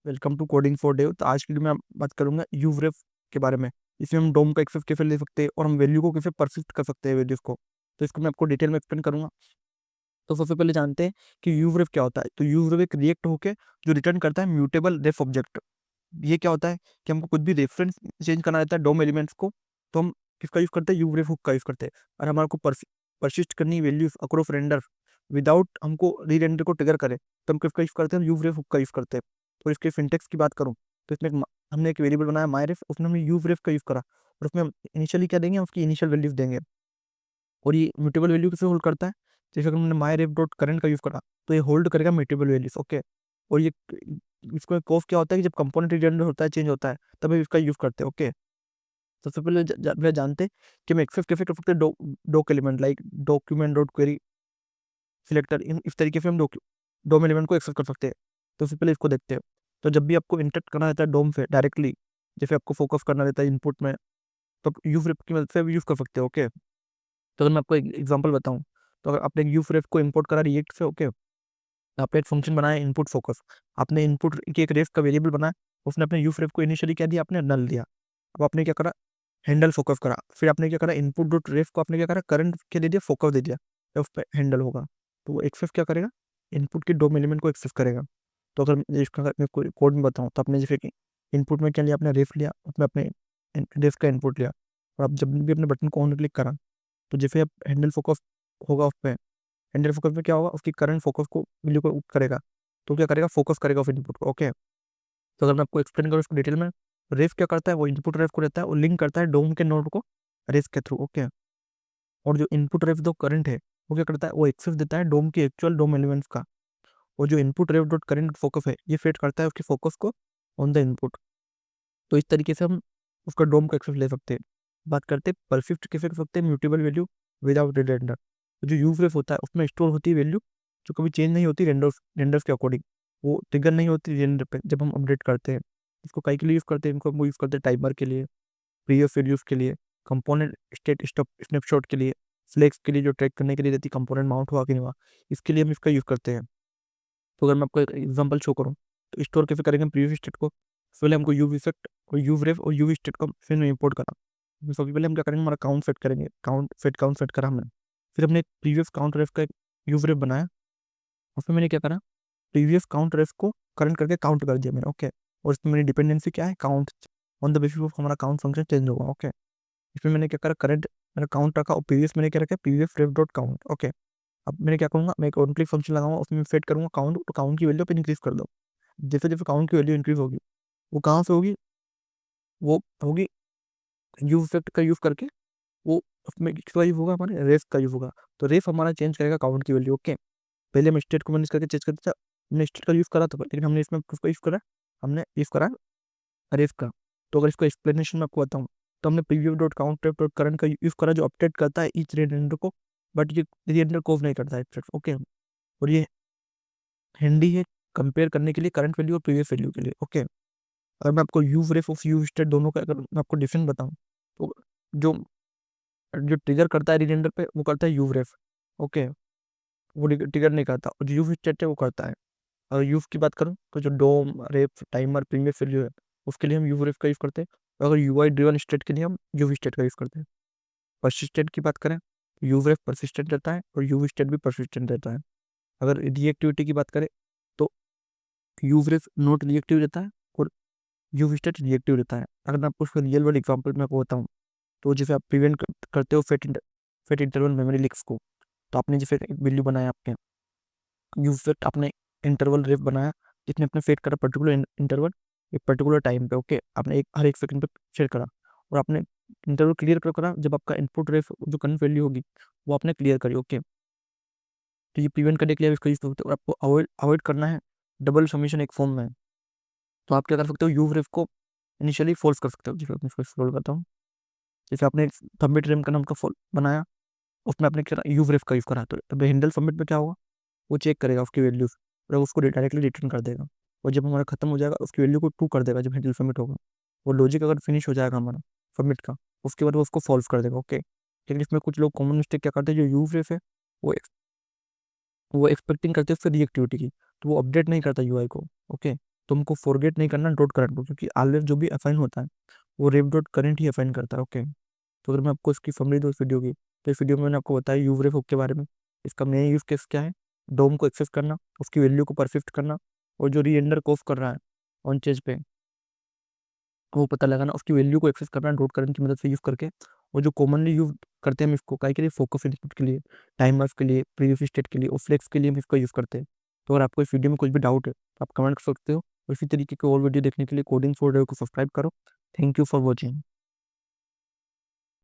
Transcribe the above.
Welcome to coding for Dev. तो आज की वीडियो में मैं बात करूंगा यूवरेफ के बारे में। इसमें हम डोम का एक्सेस कैसे ले सकते हैं और हम वैल्यू को कैसे परसिस्ट कर सकते हैं वैल्यूज को। तो इसको मैं आपको डिटेल में एक्सप्लेन करूंगा। तो सबसे पहले जानते हैं कि यूवरेफ क्या होता है। तो यूवरेफ एक रिएक्ट होकर जो रिटर्न करता है म्यूटेबल रेफ ऑब्जेक्ट। ये क्या होता है कि हमको कुछ भी रेफरेंस चेंज करना रहता है डोम एलिमेंट्स को, तो हम किसका यूज करते हैं, यूवरेफ हुक का यूज करते हैं। और हमारे को परसिस्ट करनी वैल्यूज अक्रॉस रेंडर विदाउट हमको री रेंडर को ट्रिगर करे, तो हम किसका यूज करते हैं, यूवरेफ हुक का यूज करते हैं। तो इसके सिंटेक्स की बात करूँ तो इसमें हमने एक वेरिएबल बनाया मायरेफ, उसमें हमने यूवरेफ का यूज करा और उसमें हम इनिशियली क्या देंगे, हम उसकी इनिशियल वैल्यूज देंगे। और ये म्यूटेबल वैल्यू कैसे होल्ड करता है, जैसे अगर हमने मायरेफ डॉट करंट का यूज करा तो ये होल्ड करेगा म्यूटेबल वैल्यूज। ओके। और ये इसको कॉफ क्या होता है कि जब कंपोनेंट रिजेंडर होता है, चेंज होता है, तब हम इसका यूज करते हैं। ओके। सबसे पहले वे जानते हैं कि हम एक्सेस कैसे कर सकते हैं doc element like document dot query selector. इन इस तरीके से हम डोम एलिमेंट को एक्सेस कर सकते हैं। तो सबसे पहले इसको देखते हैं। तो जब भी आपको इंटरेक्ट करना रहता है डोम से डायरेक्टली, जैसे आपको फोकस करना रहता है इनपुट में, तो आप यूज रेफ की मदद से यूज कर सकते हो। ओके। तो अगर मैं आपको एक एग्जांपल बताऊं, तो अगर आपने यूज रेफ को इंपोर्ट करा रिएक्ट से, ओके, आपने एक फंक्शन बनाया इनपुट फोकस, आपने इनपुट की एक रेफ का वेरिएबल बनाया, उसने अपने यूज रेफ को इनिशियली क्या दिया, आपने नल दिया। अब आपने क्या करा, हैंडल फोकस करा, फिर आपने क्या करा, इनपुट डॉट रेफ को आपने क्या करा, करंट के दे दिया, फोकस दे दिया, तो उस पर हैंडल होगा। तो वो एक्सेस क्या करेगा, इनपुट के डोम एलिमेंट को एक्सेस करेगा। तो अगर इसका मैं कोई कोड में बताऊँ, तो आपने जैसे कि इनपुट में क्या लिया, आपने रेफ लिया, उसमें अपने रेफ का इनपुट लिया, और आप जब भी अपने बटन को ऑन क्लिक करा, तो जैसे आप हैंडल फोकस होगा उस पर, हैंडल फोकस में क्या होगा, उसकी करंट फोकस को वैल्यू को करेगा, तो क्या करेगा, फोकस करेगा उस इनपुट को। ओके। तो अगर मैं आपको एक्सप्लेन करूँ इसको डिटेल में, रेफ क्या करता है, वो इनपुट रेफ को लेता है, वो लिंक करता है डोम के नोड को रेफ के थ्रू। ओके। और जो इनपुट रेफ जो करंट है, वो क्या करता है, वो एक्सेस देता है डोम की एक्चुअल डोम एलिमेंट्स का। और जो इनपुट रेफ डॉट करंट फोकस है, ये फेट करता है उसके फोकस को ऑन द इनपुट। तो इस तरीके से हम उसका डोम का एक्सेस ले सकते हैं। बात करते हैं परसिस्ट कैसे कर सकते हैं म्यूटेबल वैल्यू विदाउट रेंडर। जो यूज रेफ होता है उसमें स्टोर होती है वैल्यू जो कभी चेंज नहीं होती रेंडर्स के अकॉर्डिंग, वो ट्रिगर नहीं होती रेंडर पे जब हम अपडेट करते हैं। इसको कई के लिए यूज़ करते हैं, इनको हम यूज़ करते हैं टाइमर के लिए, प्रीवियस वैल्यूज के लिए, कंपोनेंट स्टेट स्टॉप स्नैपशॉट के लिए, फ्लेक्स के लिए जो ट्रैक करने के लिए रहती कंपोनेंट माउंट हुआ कि नहीं हुआ, इसके लिए हम इसका यूज़ करते हैं। तो अगर मैं आपको एक एग्जांपल शो करूँ, तो स्टोर कैसे करेंगे प्रीवियस स्टेट को, पहले हमको यूव इफेक्ट और यूव रेफ और यूव स्टेट को फिर में इंपोर्ट करना। तो सबसे पहले हम क्या करेंगे, हमारा काउंट सेट करेंगे, काउंट सेट करा हमने, फिर हमने प्रीवियस काउंट रेफ का एक यूव रेफ बनाया, उसमें मैंने क्या करा, प्रीवियस काउंट रेफ को करंट करके काउंट कर दिया मैंने। ओके। और इसमें मेरी डिपेंडेंसी क्या है, count, on the basis of हमारा काउंट फंक्शन चेंज होगा। ओके। इसमें मैंने क्या करा, करंट मैंने काउंट रखा और प्रीवियस मैंने क्या रखा, प्रीवियस रेफ डॉट काउंट। ओके। अब मैंने क्या करूँगा, मैं एक ऑन क्लिक फंक्शन लगाऊंगा, उसमें सेट करूँगा काउंट, तो काउंट की वैल्यू पे इंक्रीज कर दो। जैसे जैसे काउंट की वैल्यू इंक्रीज होगी, वो कहाँ से होगी, वो होगी यूज इफेक्ट का यूज करके, वो उसमें किसका यूज होगा, हमारे रेफ का यूज होगा। तो रेफ हमारा चेंज करेगा काउंट की वैल्यू। ओके। पहले हम स्टेट को मैनेज करके चेंज करते थे, हमने स्टेट का यूज करा था, लेकिन हमने इसमें किसका यूज करा, हमने यूज करा रेफ का। तो अगर इसको एक्सप्लेनेशन में आपको बताऊँ, तो हमने preview dot count dot current का यूज करा, जो अपडेट करता है ईच रेंडर को, बट ये रेंडर कोव नहीं करता है। ओके। और ये हैंडी है कंपेयर करने के लिए करंट वैल्यू और प्रीवियस वैल्यू के लिए। ओके। अगर मैं आपको you ref of you state दोनों का अगर मैं आपको डिफरेंस बताऊं, तो जो जो ट्रिगर करता है रिजेंडर पे, वो करता है यू रेफ। ओके। वो ट्रिगर नहीं करता, और जो यू स्टेट है वो करता है। अगर यूज की बात करूँ, तो जो डोम रेफ टाइमर प्रीवियस वैल्यू है, उसके लिए हम यू रेफ का यूज करते हैं। और अगर यू आई ड्रिवन स्टेट के लिए हम यू स्टेट का यूज करते हैं। परसिस्टेंट की बात करें, यू रेफ परसिस्टेंट रहता है और यू स्टेट भी परसिस्टेंट रहता है। अगर रिएक्टिविटी की बात करें, तो यू रेफ नॉट रिएक्टिव रहता है और यू स्टेट रिएक्टिव रहता है। अगर मैं आपको उसका रियल वर्ल्ड एग्जांपल में आपको बताऊं, तो जैसे आप प्रिवेंट करते हो फेट इंटरवल मेमोरी लीक्स को, तो आपने जैसे एक वैल्यू बनाया आपने यू फेट, आपने इंटरवल रेफ बनाया जिसने अपने फेट करा पर्टिकुलर इंटरवल एक पर्टिकुलर टाइम पे। ओके। आपने एक हर एक सेकंड पे सेट करा, और आपने इंटरवल क्लियर करा जब आपका इनपुट रेफ जो करंट वैल्यू होगी वो आपने क्लियर करी। ओके। तो ये प्रिवेंट करने के लिए आप इसका यूज करते हो, और आपको अवॉइड अवॉइड करना है डबल सबमिशन एक फॉर्म में। तो आप क्या कर सकते हो, यू रेफ को इनिशियली फोल्स कर सकते हो। जैसे मैं इसको एक्सप्लोर करता हूँ, जैसे आपने सबमिट रेम का नाम का फॉल बनाया, उसमें आपने क्या यूज रेफ का यूज करा, तो अब हैंडल सबमिट में क्या होगा, वो चेक करेगा उसकी वैल्यूज और उसको डायरेक्टली रिटर्न कर देगा। और जब हमारा खत्म हो जाएगा, उसकी वैल्यू को 2 कर देगा जब हैंडल सबमिट होगा। वो लॉजिक अगर फिनिश हो जाएगा हमारा सबमिट का, उसके बाद वो उसको फॉल्स कर देगा। ओके। लेकिन इसमें कुछ लोग कॉमन मिस्टेक क्या करते हैं, जो यूज रेफ है वो वो एक्सपेक्टिंग करते हैं उससे रिएक्टिविटी की, तो वो अपडेट नहीं करता यूआई को। ओके। तो हमको फॉरगेट नहीं करना डॉट करंट को, क्योंकि ऑलवेज जो भी असाइन होता है वो रेफ डॉट करंट ही असाइन करता है। ओके, तो अगर मैं आपको इसकी समरी दूँ इस वीडियो की, तो इस वीडियो में मैंने आपको बताया यूवरेफ हुक के बारे में। इसका मेन यूज केस क्या है, डोम को एक्सेस करना, उसकी वैल्यू को परसिस्ट करना, और जो रीएंडर कॉफ कर रहा है ऑन चेज पे वो पता लगाना, उसकी वैल्यू को एक्सेस करना डॉट करंट की मदद से यूज करके। और जो कॉमनली यूज करते हैं हम इसको काय के लिए, फोकस इनपुट के लिए, टाइम के लिए, प्रीवियस स्टेट के लिए और फ्लेक्स के लिए हम इसका यूज करते हैं। तो अगर आपको इस वीडियो में कुछ भी डाउट है तो आप कमेंट कर सकते हो। और इसी तरीके के और वीडियो देखने के लिए कोडिंग फॉर को सब्सक्राइब करो। Thank you for watching.